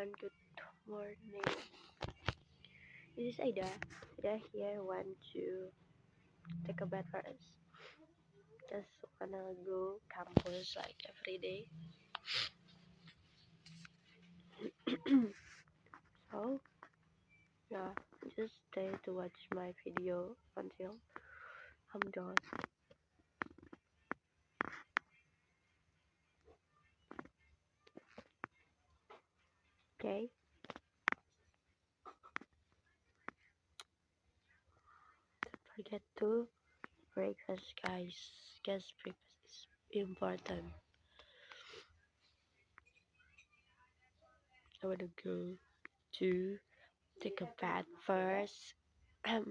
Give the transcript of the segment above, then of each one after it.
everyone, good morning. This is Aida. Aida here want to take a bath first. Just wanna go campus like every day. So yeah, just stay to watch my video until I'm done. Okay? Don't forget to breakfast, guys. Guys, breakfast is important. I wanna go to take a bath first. I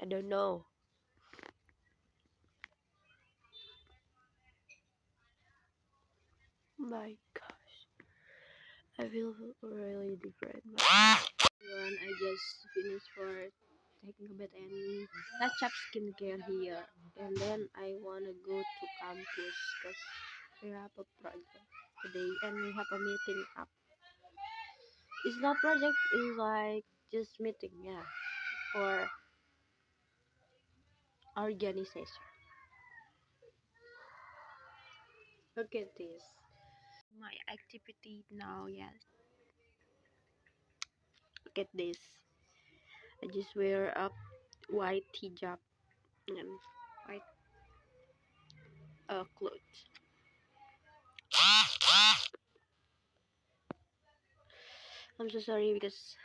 don't know. My gosh, I feel really different. Everyone, I just finished for taking a bath and touch up skincare here, and then I wanna go to campus because we have a project today and we have a meeting up. It's not project, it's like just meeting, yeah, for organization. Look at this. My activity now, yes. Look at this. I just wear a white hijab and white clothes. I'm so sorry because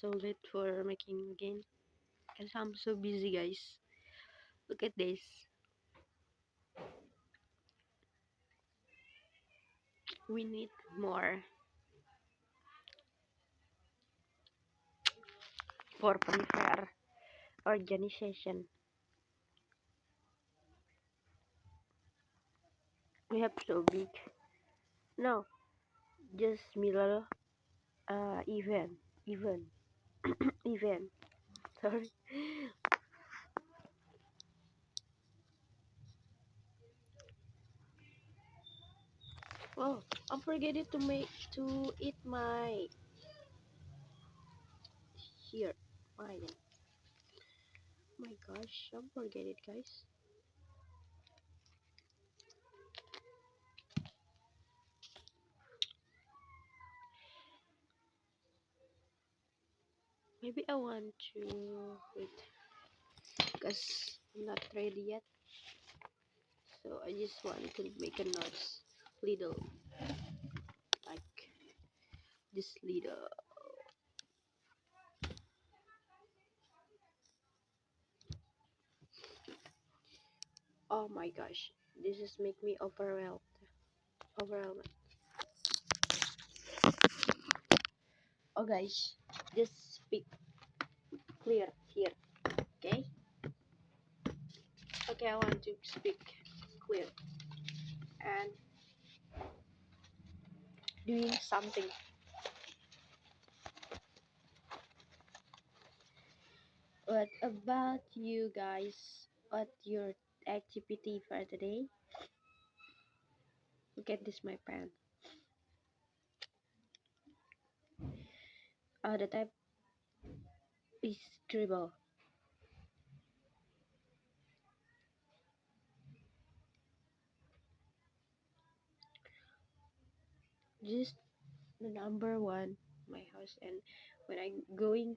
so late for making again because I'm so busy, guys. Look at this. We need more for prepare organization. We have so big. No, just middle event. Event. Event. Sorry. Oh, I'm forgetting to eat my here. My gosh, I'm forget it, guys. Maybe I want to wait because I'm not ready yet. So I just want to make a noise little like this little. Oh my gosh, this is make me overwhelmed. Oh guys, just speak clear here. Okay, okay, I want to speak clear and doing something. What about you guys? What your activity for today? Look at this, my pen. The type is scribble. Just the number one, my house, and when I going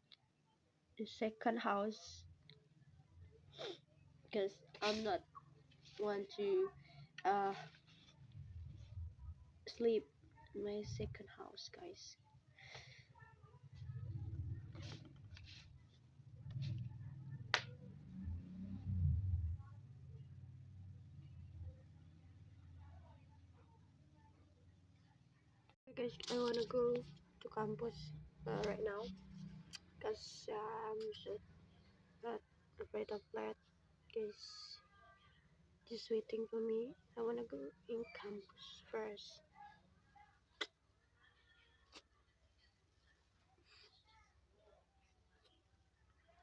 to second house, because I'm not want to uh sleep in my second house, guys. Guys, I wanna go to campus right now, cause I'm so not afraid of that. Cause just waiting for me. I wanna go in campus first.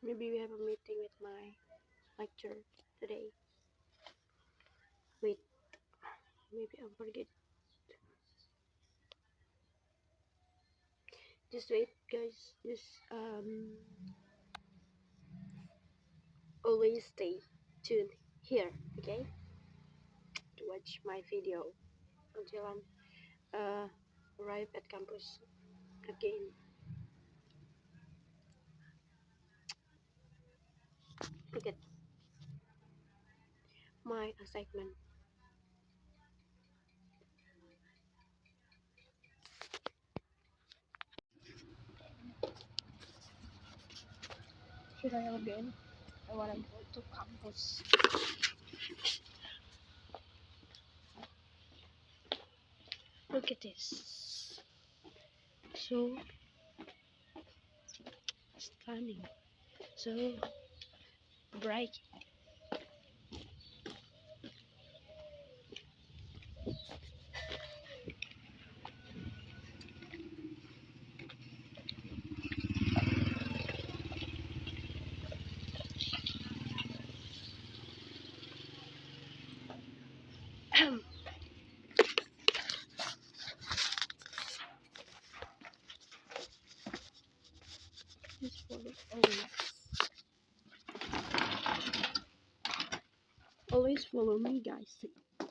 Maybe we have a meeting with my lecturer today. Wait, maybe I forget. Just wait, guys. Just always stay tuned here, okay? To watch my video until I'm arrive at campus again. Look at my assignment. Should I again? I wanna go to campus. Look at this. So stunning. So bright. Just follow always follow me, guys.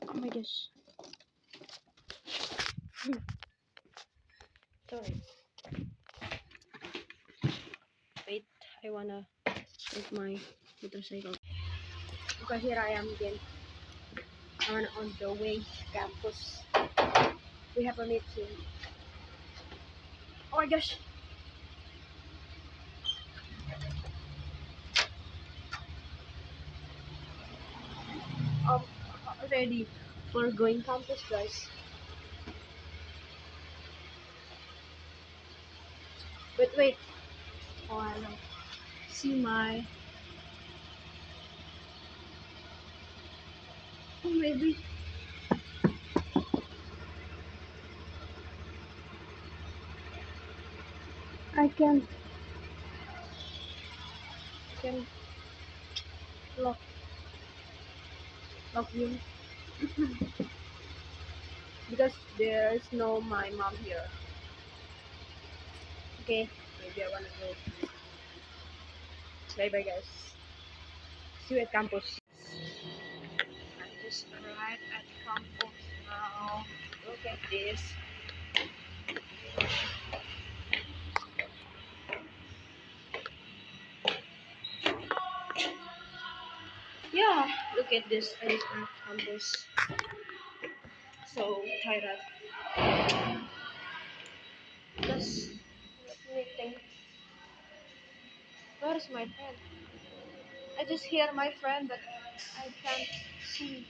Oh my gosh. Sorry. Wait, I wanna take my motorcycle. Because here I am again. On the way to campus. We have a meeting. Oh my gosh. Um, ready for going campus, guys. But wait. Oh, I know. See my. Oh, maybe. I can lock you because there's no my mom here. Okay, maybe I wanna go. Bye bye, guys. See you at campus. I just arrived at campus now. Look at this. Yeah, look at this. I just arrived at campus. So tired. Just let me think. Where's my friend? I just hear my friend, but I can't see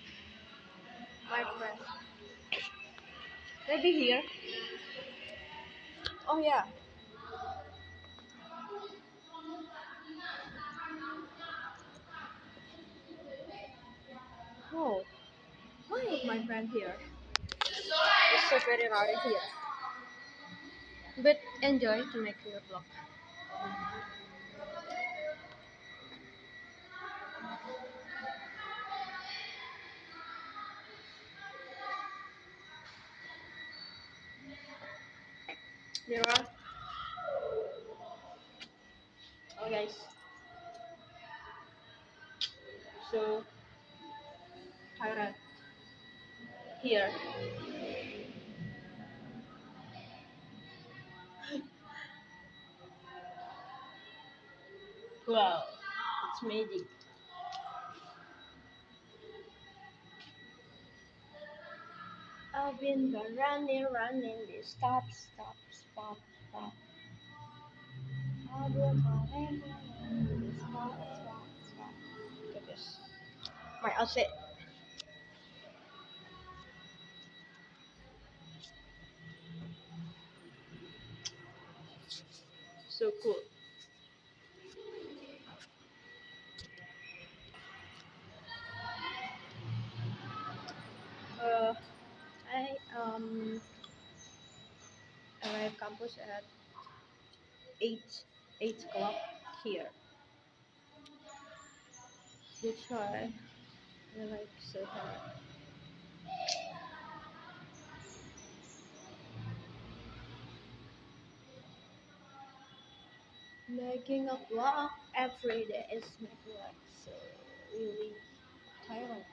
my friend. Maybe here. Oh yeah. Oh, why is my friend here? It's so very rowdy here. But enjoy to make your vlog. There are. Oh guys. So tired here. Wow, it's magic. I've been running, this stop, stop, stop, stop. I've been running, this stop, stop, stop. Look at this. My outfit. So cool. Uh, I arrived campus at 8 o'clock here. That's why I like so hard. Making a vlog every day is making like so really tiring.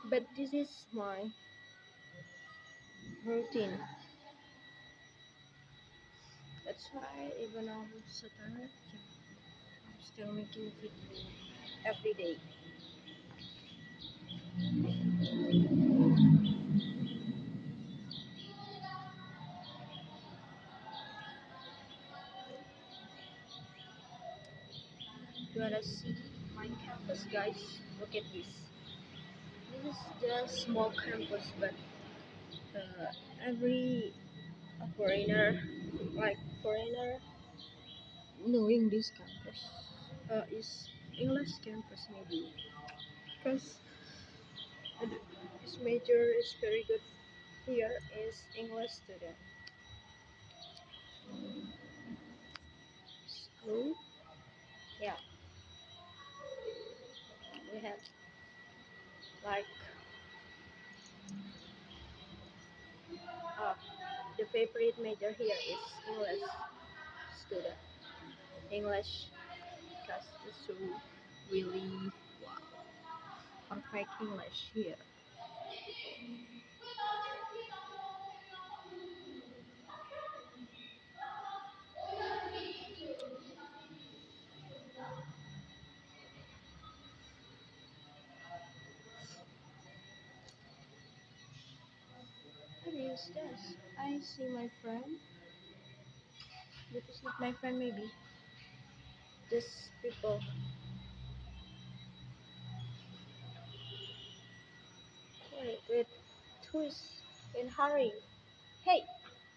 But this is my routine. That's why even I'm so tired, I'm still making video every day. You wanna see my campus, guys? Look at this. This is just small campus, but every foreigner, like foreigner, knowing this campus is English campus maybe, because this major is very good here is English student. So yeah, we have like uh, the favorite major here is English student. English because it's so really wow, perfect English here. What is this? I see my friend. This is not my friend maybe. Just people. Wait. Who is in hurry? Hey,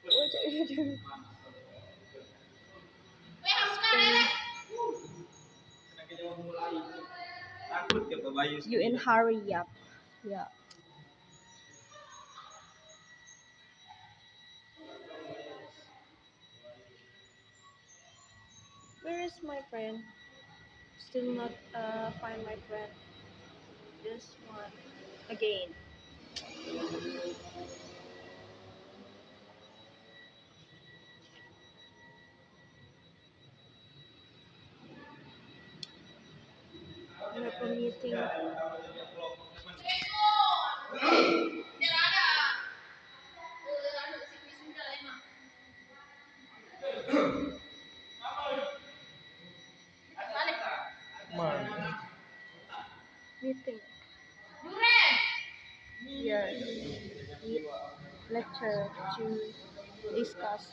what are you doing? You in hurry, yep. Yeah. Where is my friend? Still not find my friend. This one again. We have a meeting. Meeting. Yes. Lecture to discuss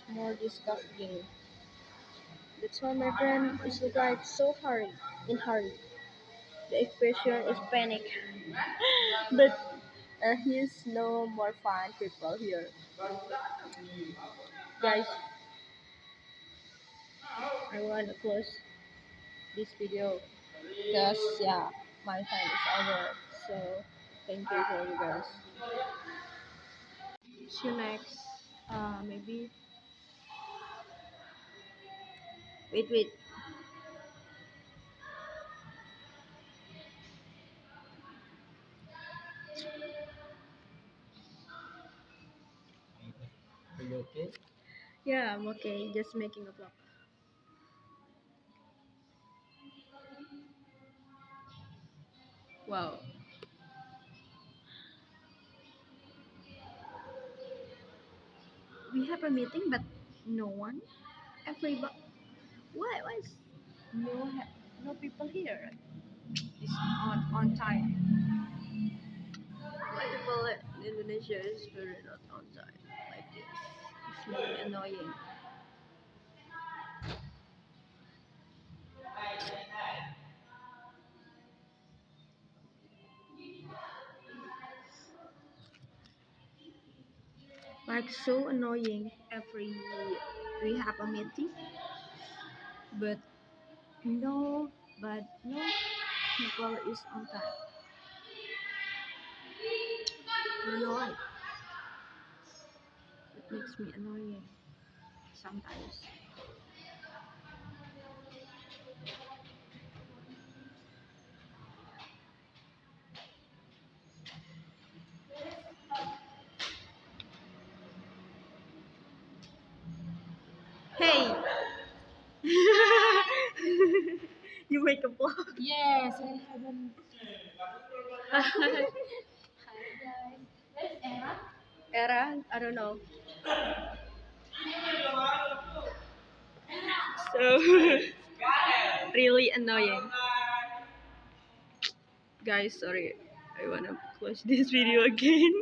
game. That's why my friend is like so in hurry. The expression is panic. But he's no more fun people here. Guys, I want to close this video because yeah, my time is over. So thank you for you guys. See you next. Maybe wait. Are you okay? Yeah, I'm okay. Just making a vlog. Wow. We have a meeting, but no one. Everybody. Why is no people here? It's on time. Why people in Indonesia is very not on time like this? It's really annoying. Like so annoying. Every we have a meeting, but no, no people is on time. I don't know why. It makes me annoying sometimes. Hey. You make a vlog. Yes, I haven't. Hi guys. Where's Era? Era, I don't know. So really annoying. Guys, sorry. I wanna close this video again.